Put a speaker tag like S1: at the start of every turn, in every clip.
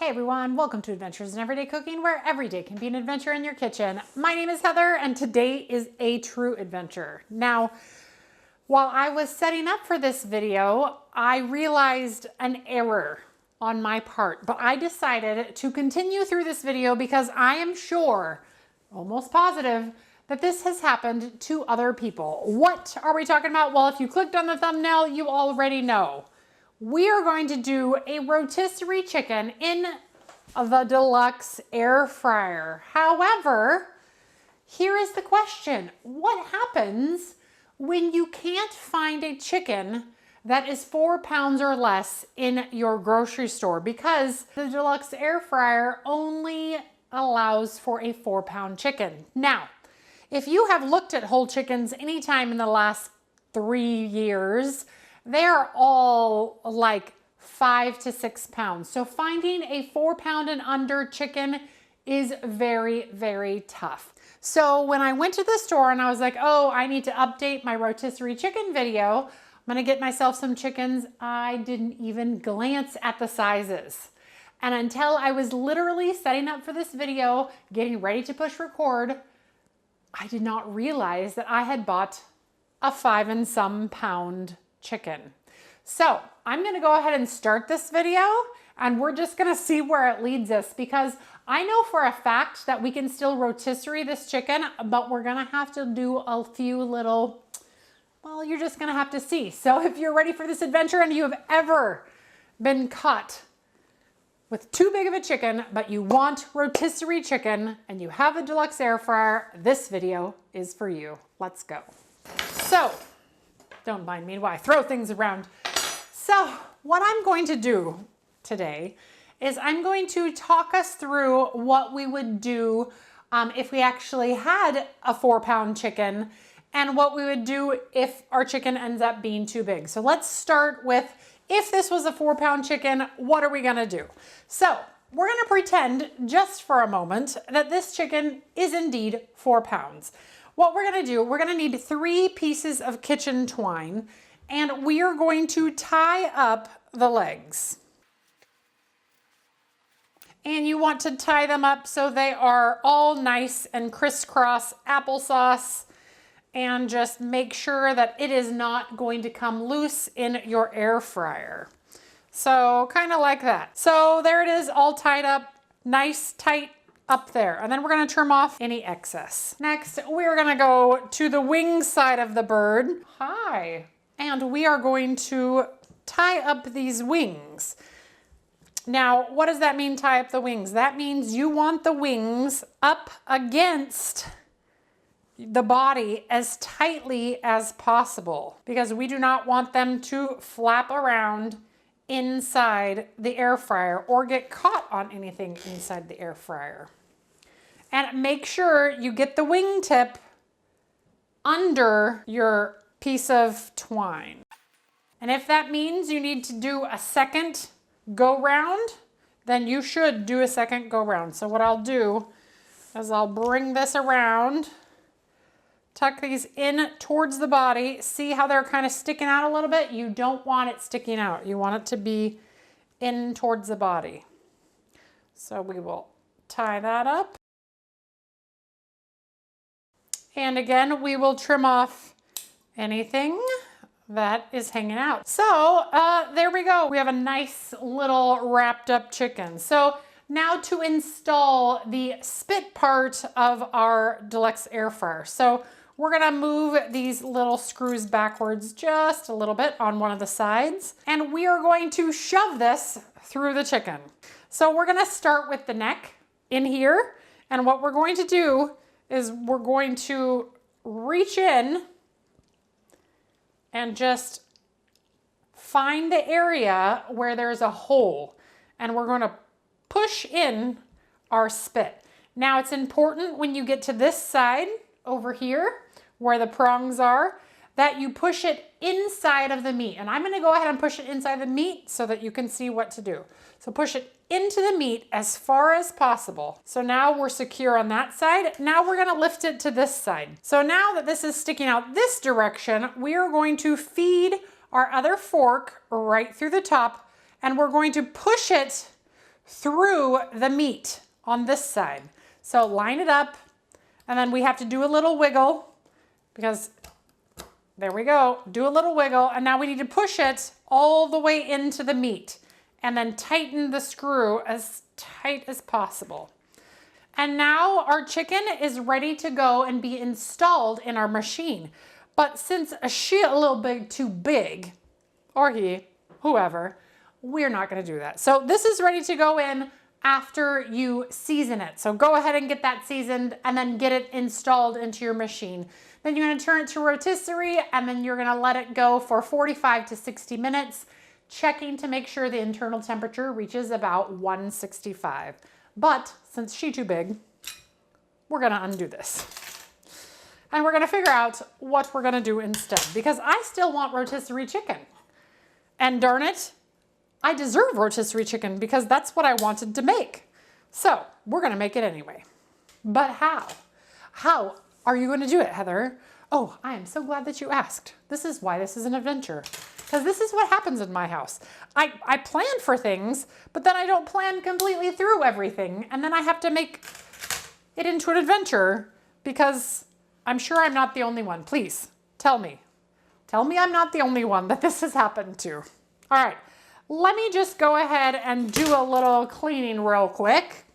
S1: everyone, welcome to Adventures in Everyday Cooking, where every day can be an adventure in your kitchen. My name is Heather, and today is a true adventure. Now, while I was setting up for this video, I realized an error on my part, but I decided to continue through this video because I am sure, almost positive, that this has happened to other people. What are we talking about? Well, if you clicked on the thumbnail, you already know. We are going to do a rotisserie chicken in the Deluxe Air Fryer. However, here is the question. What happens when you can't find a chicken that is 4 pounds or less in your grocery store? Because the Deluxe Air Fryer only allows for a 4-pound chicken. Now, if you have looked at whole chickens anytime in the last 3 years, they're all like 5 to 6 pounds. So finding a 4-pound and under chicken is very, very tough. So when I went to the store and I was like, oh, I need to update my rotisserie chicken video, I'm gonna get myself some chickens, I didn't even glance at the sizes. And until I was literally setting up for this video, getting ready to push record, I did not realize that I had bought a 5 and some pound chicken. So I'm gonna go ahead and start this video and we're just gonna see where it leads us, because I know for a fact that we can still rotisserie this chicken, but we're gonna have to do a few little, well, you're just gonna have to see. So if you're ready for this adventure and you have ever been caught with too big of a chicken, but you want rotisserie chicken and you have a Deluxe Air Fryer, this video is for you. Let's go. So, don't mind me while I throw things around. So what I'm going to do today is I'm going to talk us through what we would do if we actually had a 4-pound chicken, and what we would do if our chicken ends up being too big. So let's start with, if this was a 4-pound chicken, what are we gonna do? So we're gonna pretend just for a moment that this chicken is indeed 4 pounds. What we're gonna do, we're gonna need 3 pieces of kitchen twine, and we are going to tie up the legs. And you want to tie them up so they are all nice and crisscross applesauce, and just make sure that it is not going to come loose in your air fryer. So kind of like that. So there it is, all tied up, nice, tight, up there. And then we're gonna trim off any excess. Next, we're gonna go to the wing side of the bird. Hi. And we are going to tie up these wings. Now, what does that mean, tie up the wings? That means you want the wings up against the body as tightly as possible, because we do not want them to flap around inside the air fryer or get caught on anything inside the air fryer. And make sure you get the wingtip under your piece of twine. And if that means you need to do a second go round, then you should do a second go round. So what I'll do is I'll bring this around, tuck these in towards the body. See how they're kind of sticking out a little bit? You don't want it sticking out. You want it to be in towards the body. So we will tie that up. And again, we will trim off anything that is hanging out. So there we go. We have a nice little wrapped up chicken. So now to install the spit part of our Deluxe Air Fryer. So we're gonna move these little screws backwards just a little bit on one of the sides, and we are going to shove this through the chicken. So we're gonna start with the neck in here, and what we're going to do is we're going to reach in and just find the area where there's a hole, and we're going to push in our spit. Now it's important when you get to this side over here where the prongs are, that you push it inside of the meat. And I'm gonna go ahead and push it inside the meat so that you can see what to do. So push it into the meat as far as possible. So now we're secure on that side. Now we're gonna lift it to this side. So now that this is sticking out this direction, we are going to feed our other fork right through the top, and we're going to push it through the meat on this side. So line it up, and then we have to do a little wiggle because there we go, do a little wiggle, and now we need to push it all the way into the meat and then tighten the screw as tight as possible. And now our chicken is ready to go and be installed in our machine. But since she a little bit too big, or he, whoever, we're not gonna do that. So this is ready to go in after you season it. So go ahead and get that seasoned and then get it installed into your machine. Then you're gonna turn it to rotisserie and then you're gonna let it go for 45 to 60 minutes, checking to make sure the internal temperature reaches about 165. But since she's too big, we're gonna undo this. And we're gonna figure out what we're gonna do instead because I still want rotisserie chicken. And darn it, I deserve rotisserie chicken because that's what I wanted to make. So we're gonna make it anyway. But how? How are you gonna do it, Heather? Oh, I am so glad that you asked. This is why this is an adventure. Because this is what happens in my house. I plan for things, but then I don't plan completely through everything. And then I have to make it into an adventure because I'm sure I'm not the only one. Please, tell me. Tell me I'm not the only one that this has happened to. All right, let me just go ahead and do a little cleaning real quick.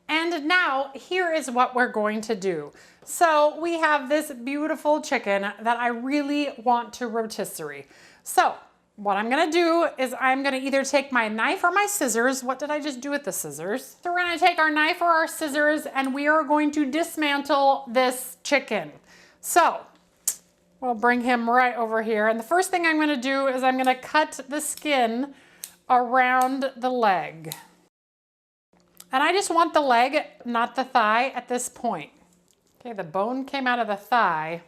S1: And now here is what we're going to do. So we have this beautiful chicken that I really want to rotisserie. So what I'm gonna do is I'm gonna either take my knife or my scissors. What did I just do with the scissors? So we're gonna take our knife or our scissors and we are going to dismantle this chicken. So we'll bring him right over here. And the first thing I'm gonna do is I'm gonna cut the skin around the leg. And I just want the leg, not the thigh at this point. Okay, the bone came out of the thigh,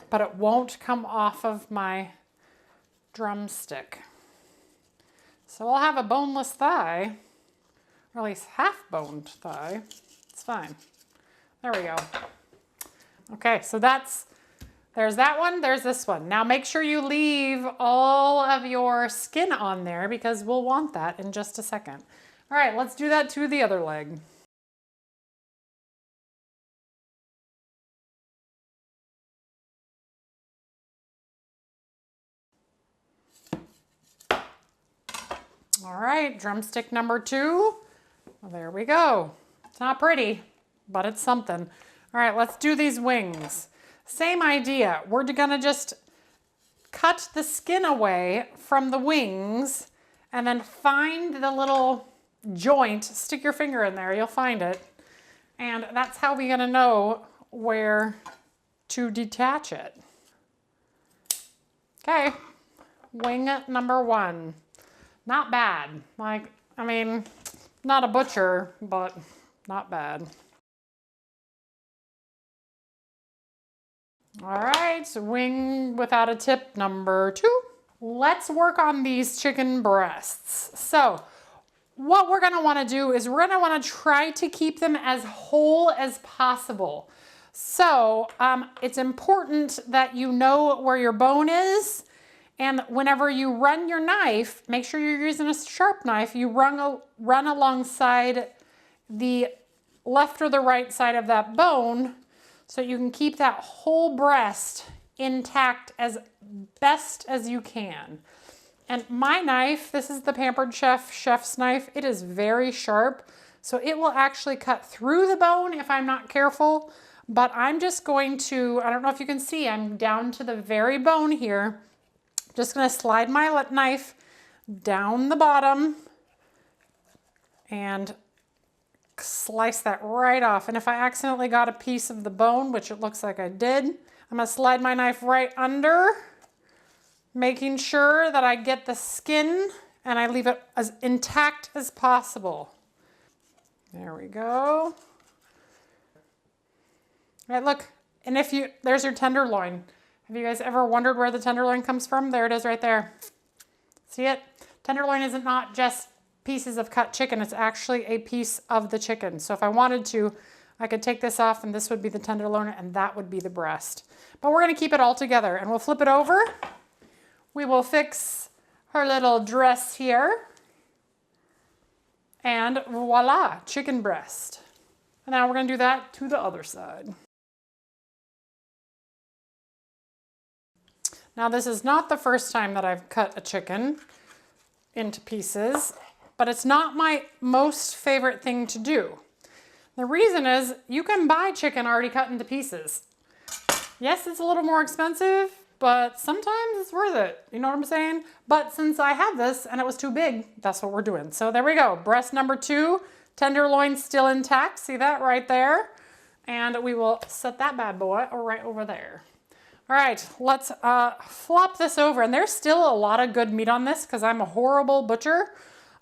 S1: but it won't come off of my drumstick. So I'll have a boneless thigh, or at least half-boned thigh. It's fine. There we go. Okay, so there's that one, there's this one. Now make sure you leave all of your skin on there because we'll want that in just a second. All right, let's do that to the other leg. All right, drumstick number 2. Well, there we go. It's not pretty, but it's something. All right, let's do these wings. Same idea. We're gonna just cut the skin away from the wings and then find the little joint. Stick your finger in there, you'll find it. And that's how we're gonna know where to detach it. Okay, wing number 1. Not bad. Like, I mean, not a butcher, but not bad. All right, wing without a tip number 2. Let's work on these chicken breasts. So what we're gonna wanna do is we're gonna wanna try to keep them as whole as possible. So it's important that you know where your bone is. And whenever you run your knife, make sure you're using a sharp knife. You run alongside the left or the right side of that bone so you can keep that whole breast intact as best as you can. And my knife, this is the Pampered Chef's knife. It is very sharp, so it will actually cut through the bone if I'm not careful. But I'm just going to, I don't know if you can see, I'm down to the very bone here. Just gonna slide my knife down the bottom and slice that right off. And if I accidentally got a piece of the bone, which it looks like I did, I'm gonna slide my knife right under, making sure that I get the skin and I leave it as intact as possible. There we go. All right, look, and there's your tenderloin. Have you guys ever wondered where the tenderloin comes from? There it is right there. See it? Tenderloin isn't not just pieces of cut chicken, it's actually a piece of the chicken. So if I wanted to, I could take this off and this would be the tenderloin and that would be the breast. But we're gonna keep it all together and we'll flip it over. We will fix her little dress here. And voila, chicken breast. And now we're gonna do that to the other side. Now this is not the first time that I've cut a chicken into pieces, but it's not my most favorite thing to do. The reason is you can buy chicken already cut into pieces. Yes, it's a little more expensive, but sometimes it's worth it. You know what I'm saying? But since I have this and it was too big, that's what we're doing. So there we go. Breast number 2, tenderloin still intact. See that right there? And we will set that bad boy right over there. All right, let's flop this over. And there's still a lot of good meat on this because I'm a horrible butcher.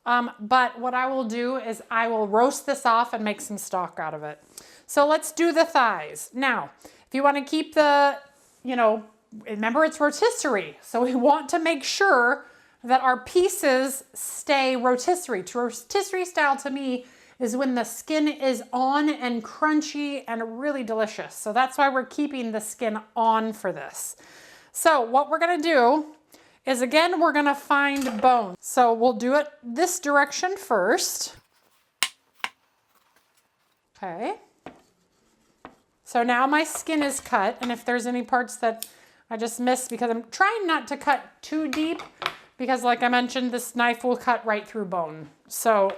S1: But what I will do is I will roast this off and make some stock out of it. So let's do the thighs. Now, if you want to keep the, remember it's rotisserie. So we want to make sure that our pieces stay rotisserie. Rotisserie style to me is when the skin is on and crunchy and really delicious. So that's why we're keeping the skin on for this. So what we're gonna do is, again, we're gonna find bone. So we'll do it this direction first. Okay. So now my skin is cut, and if there's any parts that I just missed, because I'm trying not to cut too deep, because like I mentioned, this knife will cut right through bone. So,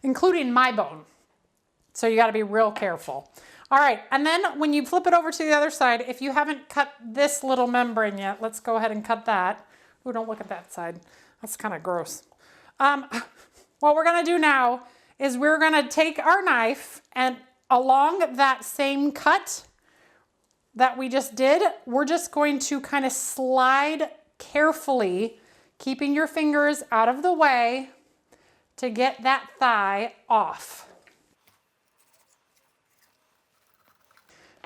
S1: including my bone. So you gotta be real careful. All right, and then when you flip it over to the other side, if you haven't cut this little membrane yet, let's go ahead and cut that. Ooh, don't look at that side. That's kind of gross. What we're gonna do now is we're gonna take our knife and along that same cut that we just did, we're just going to kind of slide carefully, keeping your fingers out of the way to get that thigh off.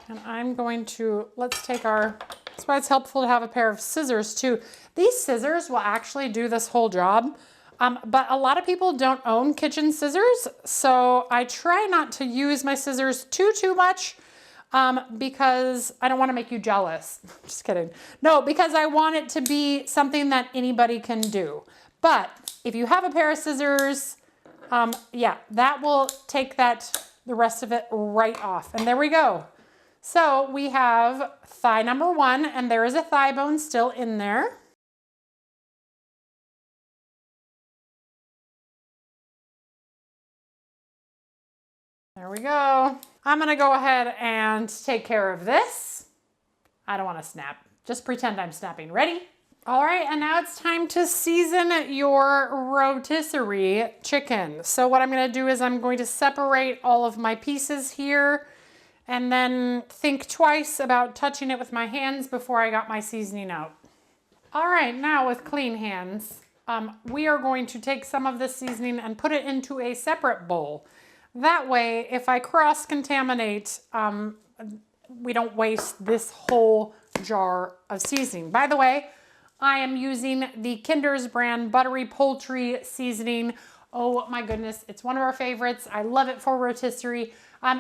S1: And I'm going to, let's take our, that's why it's helpful to have a pair of scissors too. These scissors will actually do this whole job, but a lot of people don't own kitchen scissors, so I try not to use my scissors too much because I don't want to make you jealous. Just kidding. No, because I want it to be something that anybody can do. But if you have a pair of scissors, yeah, that will take the rest of it right off. And there we go. So we have thigh number 1, and there is a thigh bone still in there. There we go. I'm gonna go ahead and take care of this. I don't wanna snap. Just pretend I'm snapping. Ready? All right, and now it's time to season your rotisserie chicken. So what I'm gonna do is I'm going to separate all of my pieces here and then think twice about touching it with my hands before I got my seasoning out. All right, now with clean hands, we are going to take some of this seasoning and put it into a separate bowl. That way, if I cross-contaminate, we don't waste this whole jar of seasoning. By the way, I am using the Kinder's brand buttery poultry seasoning. Oh my goodness, it's one of our favorites. I love it for rotisserie.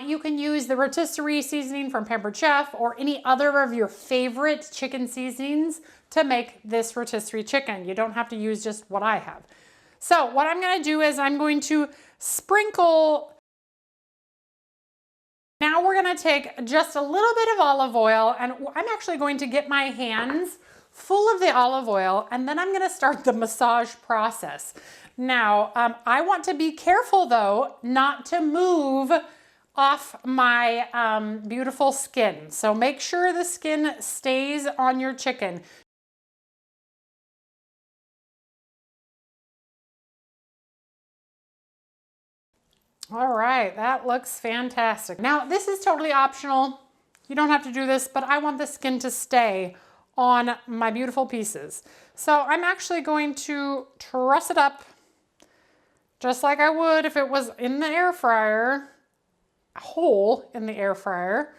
S1: You can use the rotisserie seasoning from Pampered Chef or any other of your favorite chicken seasonings to make this rotisserie chicken. You don't have to use just what I have. So what I'm gonna do is I'm going to sprinkle. Now we're gonna take just a little bit of olive oil, and I'm actually going to get my hands full of the olive oil, and then I'm gonna start the massage process. Now, I want to be careful though, not to move off my beautiful skin. So make sure the skin stays on your chicken. All right, that looks fantastic. Now, this is totally optional. You don't have to do this, but I want the skin to stay on my beautiful pieces. So I'm actually going to truss it up just like I would if it was in the air fryer, a hole in the air fryer,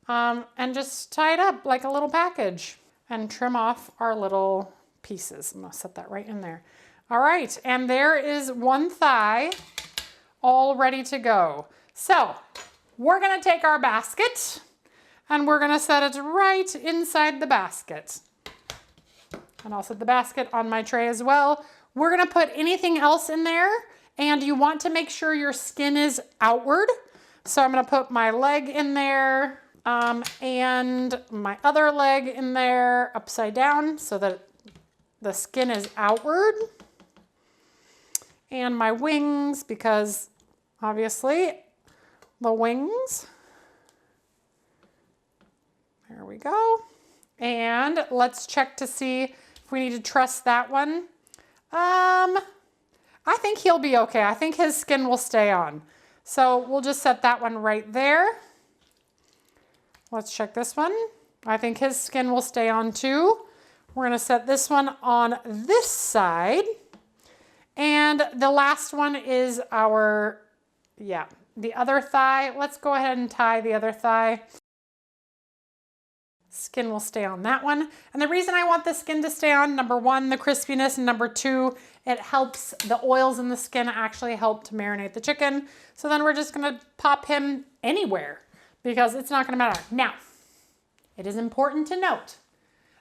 S1: and just tie it up like a little package and trim off our little pieces. I'm gonna set that right in there. All right, and there is one thigh all ready to go. So we're gonna take our basket and we're gonna set it right inside the basket. And I'll set the basket on my tray as well. We're gonna put anything else in there And you want to make sure your skin is outward. So I'm gonna put my leg in there and my other leg in there upside down so that the skin is outward. And my wings, because obviously the wings. There we go. And let's check to see if we need to truss that one. I think he'll be okay. I think his skin will stay on. So we'll just set that one right there. Let's check this one. I think his skin will stay on too. We're gonna set this one on this side. And the last one is our, the other thigh. Let's go ahead and tie the other thigh. Skin will stay on that one. And the reason I want the skin to stay on, number one, the crispiness, and number two, it helps the oils in the skin actually help to marinate the chicken. So then we're just gonna pop him anywhere because it's not gonna matter. Now, it is important to note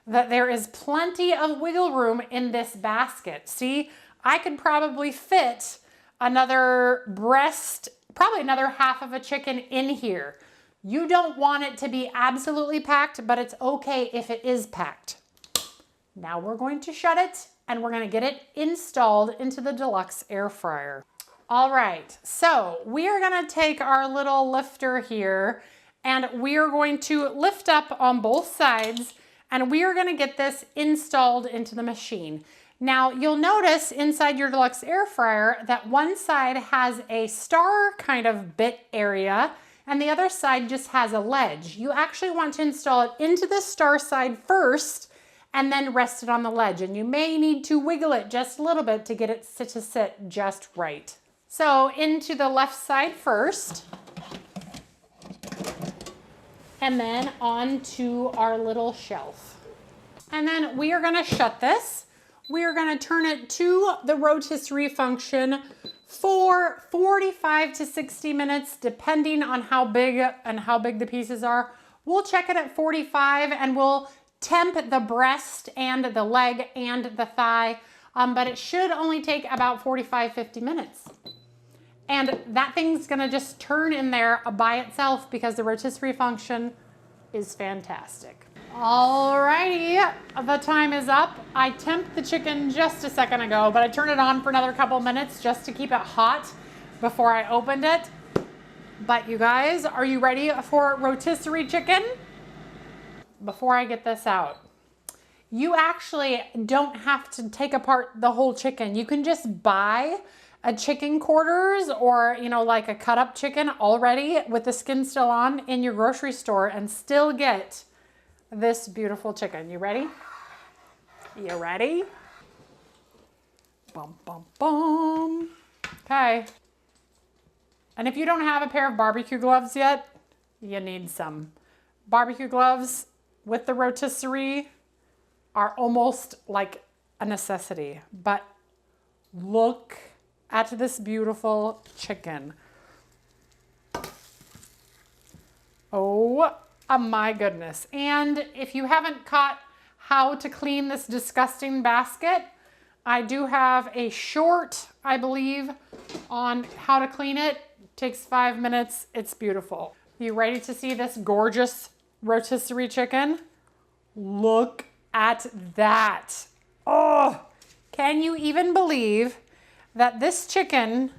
S1: that there is plenty of wiggle room in this basket. See, I could probably fit another breast, probably another half of a chicken in here. You don't want it to be absolutely packed, but it's okay if it is packed. Now we're going to shut it and we're gonna get it installed into the Deluxe Air Fryer. All right, so we are gonna take our little lifter here and we are going to lift up on both sides and we are gonna get this installed into the machine. Now you'll notice inside your Deluxe Air Fryer that one side has a star kind of bit area and the other side just has a ledge. You actually want to install it into the star side first and then rest it on the ledge. And you may need to wiggle it just a little bit to get it to sit just right. So into the left side first. And then onto our little shelf. And then we are gonna shut this. We are gonna turn it to the rotisserie function for 45 to 60 minutes, depending on how big the pieces are. We'll check it at 45 and we'll temp the breast and the leg and the thigh, but it should only take about 45, 50 minutes. And that thing's gonna just turn in there by itself because the rotisserie function is fantastic. Alrighty, the time is up. I temped the chicken just a second ago, but I turned it on for another couple minutes just to keep it hot before I opened it. But you guys, are you ready for rotisserie chicken? Before I get this out, you actually don't have to take apart the whole chicken. You can just buy a chicken quarters or, like a cut up chicken already with the skin still on in your grocery store and still get this beautiful chicken. You ready? You ready? Bum, bum, bum. Okay. And if you don't have a pair of barbecue gloves yet, you need some. Barbecue gloves with the rotisserie are almost like a necessity, but look at this beautiful chicken. Oh my goodness. And if you haven't caught how to clean this disgusting basket, I do have a short, I believe, on how to clean it. Takes 5 minutes. It's beautiful. You ready to see this gorgeous rotisserie chicken? Look at that. Oh, can you even believe that this chicken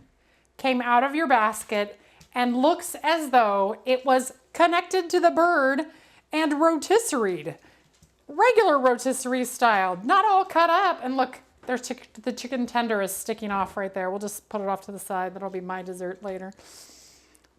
S1: came out of your basket and looks as though it was connected to the bird and rotisseried? Regular rotisserie style, not all cut up. And look, there's the chicken tender is sticking off right there. We'll just put it off to the side. That'll be my dessert later.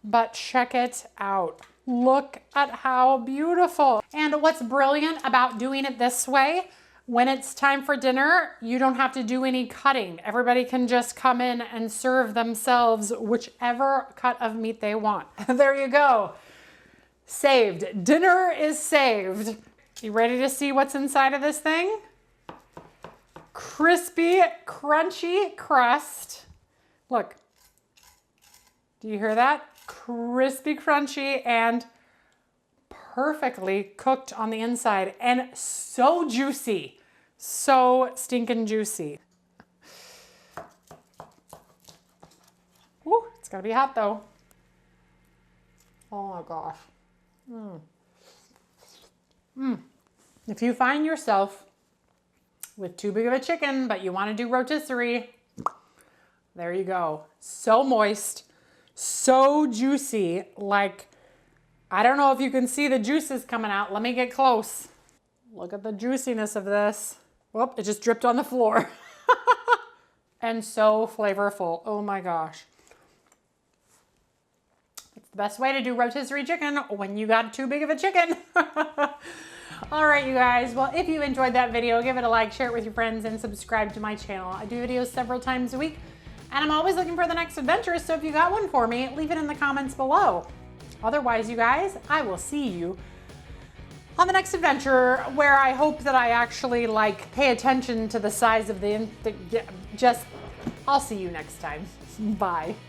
S1: But check it out. Look at how beautiful. And what's brilliant about doing it this way, when it's time for dinner, you don't have to do any cutting. Everybody can just come in and serve themselves whichever cut of meat they want. There you go. Saved. Dinner is saved. You ready to see what's inside of this thing? Crispy, crunchy crust. Look. Do you hear that? Crispy, crunchy, and perfectly cooked on the inside, and so juicy. So stinking juicy. It's gotta be hot though. Oh my gosh. If you find yourself with too big of a chicken, but you want to do rotisserie, there you go. So moist, so juicy. Like, I don't know if you can see the juices coming out. Let me get close. Look at the juiciness of this. Whoop, it just dripped on the floor. And so flavorful. Oh my gosh. It's the best way to do rotisserie chicken when you got too big of a chicken. All right, you guys. Well, if you enjoyed that video, give it a like, share it with your friends, and subscribe to my channel. I do videos several times a week, and I'm always looking for the next adventure, so if you got one for me, leave it in the comments below. Otherwise, you guys, I will see you on the next adventure, where I hope that I actually like pay attention to the size of I'll see you next time. Bye.